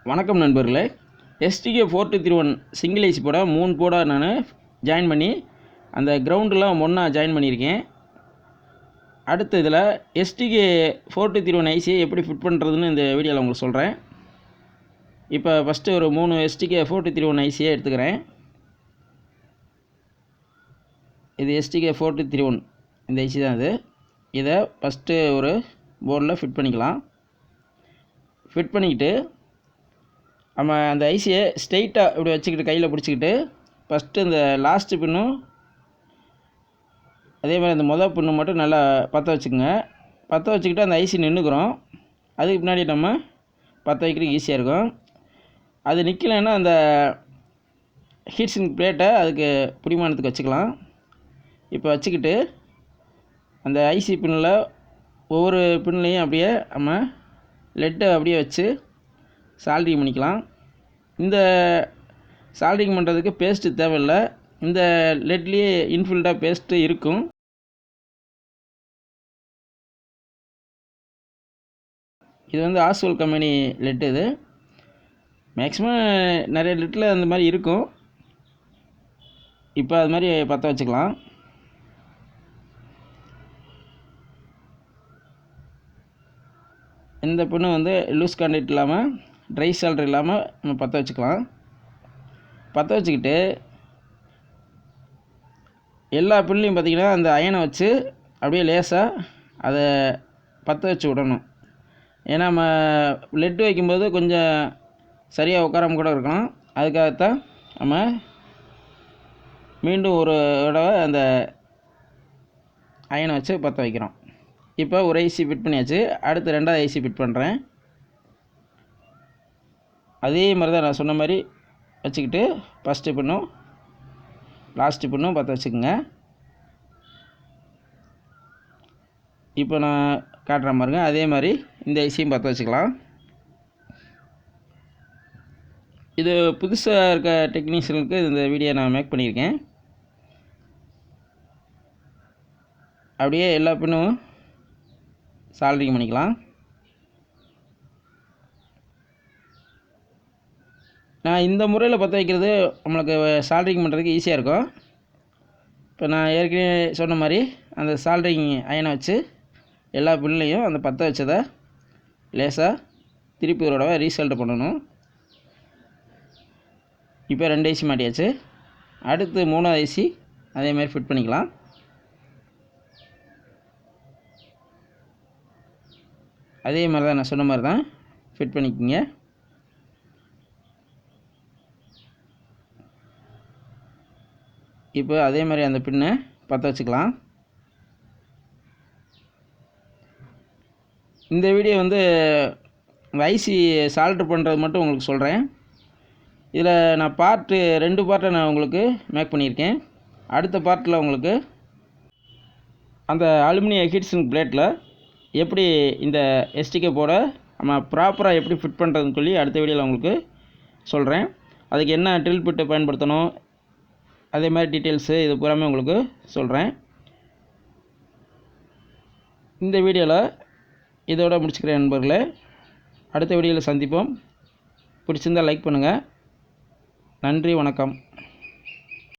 வணக்கம் நண்பர்களே. STK4231 single IC போட 3 போட நான் ஜாயின் பண்ணி அந்த கிரவுண்டெலாம் ஒன்றா ஜாயின் பண்ணியிருக்கேன். அடுத்த இதில் STK4231 ஐசியை எப்படி ஃபிட் பண்ணுறதுன்னு இந்த வீடியோவில் உங்களுக்கு சொல்கிறேன். இப்போ ஃபஸ்ட்டு ஒரு 3 STK4231 ஐசியை எடுத்துக்கிறேன். இது STK4231 இந்த ஐசி தான் இது. இதை ஃபஸ்ட்டு ஒரு போர்டில் ஃபிட் பண்ணிக்கலாம். ஃபிட் பண்ணிக்கிட்டு நம்ம அந்த ஐசியை ஸ்ட்ரெயிட்டாக இப்படி வச்சுக்கிட்டு கையில் பிடிச்சிக்கிட்டு ஃபஸ்ட்டு இந்த லாஸ்ட்டு பின்னும் அதே மாதிரி அந்த மொதல் பின்னு மட்டும் நல்லா பற்ற வச்சுக்கோங்க. பற்ற வச்சுக்கிட்டு அந்த ஐசி நின்றுக்கிறோம். அதுக்கு பின்னாடி நம்ம பற்ற வைக்கிறதுக்கு ஈஸியாக இருக்கும். அது நிற்கலைன்னா அந்த ஹீட்ஸிங் பிளேட்டை அதுக்கு பிடிமானத்துக்கு வச்சுக்கலாம். இப்போ வச்சுக்கிட்டு அந்த ஐசி பின்னில் ஒவ்வொரு பின்லையும் அப்படியே நம்ம லெட்டை அப்படியே வச்சு சால்ட்ரிங் பண்ணிக்கலாம். இந்த சால்ட்ரிங் பண்ணுறதுக்கு பேஸ்ட்டு தேவையில்லை. இந்த லெட்லேயே இன்ஃபில்டாக பேஸ்ட்டு இருக்கும். இது வந்து ஆஸ்வல் கம்பெனி லெட்டு. இது மேக்ஸிமம் நிறைய லெட்டில் அந்த மாதிரி இருக்கும். இப்போ அது மாதிரி பற்ற வச்சுக்கலாம். இந்த பின்னு வந்து லூஸ் கான்டாக்ட் இல்லாமல் ட்ரை சால்ட்ரு இல்லாமல் நம்ம பற்ற வச்சுக்கலாம். பற்ற வச்சுக்கிட்டு எல்லா பின்லையும் பார்த்திங்கன்னா அந்த அயனை வச்சு அப்படியே லேசாக அதை பற்ற வச்சு விடணும். ஏன்னா நம்ம லெட்டு வைக்கும்போது கொஞ்சம் சரியாக உட்காராம கூட இருக்கலாம். அதுக்காகத்தான் நம்ம மீண்டும் ஒரு தடவை அந்த அயனை வச்சு பற்ற வைக்கிறோம். இப்போ ஒரு ஐசி ஃபிட் பண்ணியாச்சு. அடுத்து ரெண்டாவது ஐசி ஃபிட் பண்ணுறேன். அதே மாதிரி தான் நான் சொன்ன மாதிரி வச்சுக்கிட்டு ஃபஸ்ட்டு பின்னும் லாஸ்ட்டு பின்னும் பற்ற வச்சுக்கோங்க. இப்போ நான் காட்டுற பாருங்க. அதே மாதிரி இந்த ஐசியும் பற்ற வச்சுக்கலாம். இது புதுசாக இருக்க டெக்னீஷியனுக்கு இந்த வீடியோ நான் மேக் பண்ணியிருக்கேன். அப்படியே எல்லா பின்னும் சால்ட்ரிங் பண்ணிக்கலாம். நான் இந்த முறையில் பற்ற வைக்கிறது நம்மளுக்கு சால்ட்ரிங் பண்ணுறதுக்கு ஈஸியாக இருக்கும். இப்போ நான் ஏற்கனவே சொன்ன மாதிரி அந்த சால்ட்ரிங் அயனை வச்சு எல்லா பின்லையும் அந்த பற்ற வச்சதை லேசாக திருப்பி ஒரு தடவை ரீசால்ட் பண்ணணும். இப்போ 2 ஐசி மாட்டியாச்சு. அடுத்து 3வது ஐசி அதேமாதிரி ஃபிட் பண்ணிக்கலாம். அதே மாதிரி தான் நான் சொன்ன மாதிரி தான் ஃபிட் பண்ணிக்கோங்க. இப்போ அதே மாதிரி அந்த பின்னை பற்ற வச்சுக்கலாம். இந்த வீடியோ வந்து ஐசி சால்ட்ரு பண்ணுறது மட்டும் உங்களுக்கு சொல்கிறேன். இதில் நான் பார்ட்டு 2 பார்ட்டை நான் உங்களுக்கு மேக் பண்ணியிருக்கேன். அடுத்த பார்ட்டில் உங்களுக்கு அந்த அலுமினிய ஹீட்ஸிங் பிளேட்டில் எப்படி இந்த STK போட நம்ம ப்ராப்பராக எப்படி ஃபிட் பண்ணுறதுன்னு சொல்லி அடுத்த வீடியோவில் உங்களுக்கு சொல்கிறேன். அதுக்கு என்ன ட்ரில் பிட்டு பயன்படுத்தணும் அதே மாதிரி டீட்டெயில்ஸு இது பூராமே உங்களுக்கு சொல்கிறேன். இந்த வீடியோவில் இதோட முடிச்சுக்கிறேன் நண்பர்களே. அடுத்த வீடியோவில் சந்திப்போம். பிடிச்சிருந்தால் லைக் பண்ணுங்கள். நன்றி, வணக்கம்.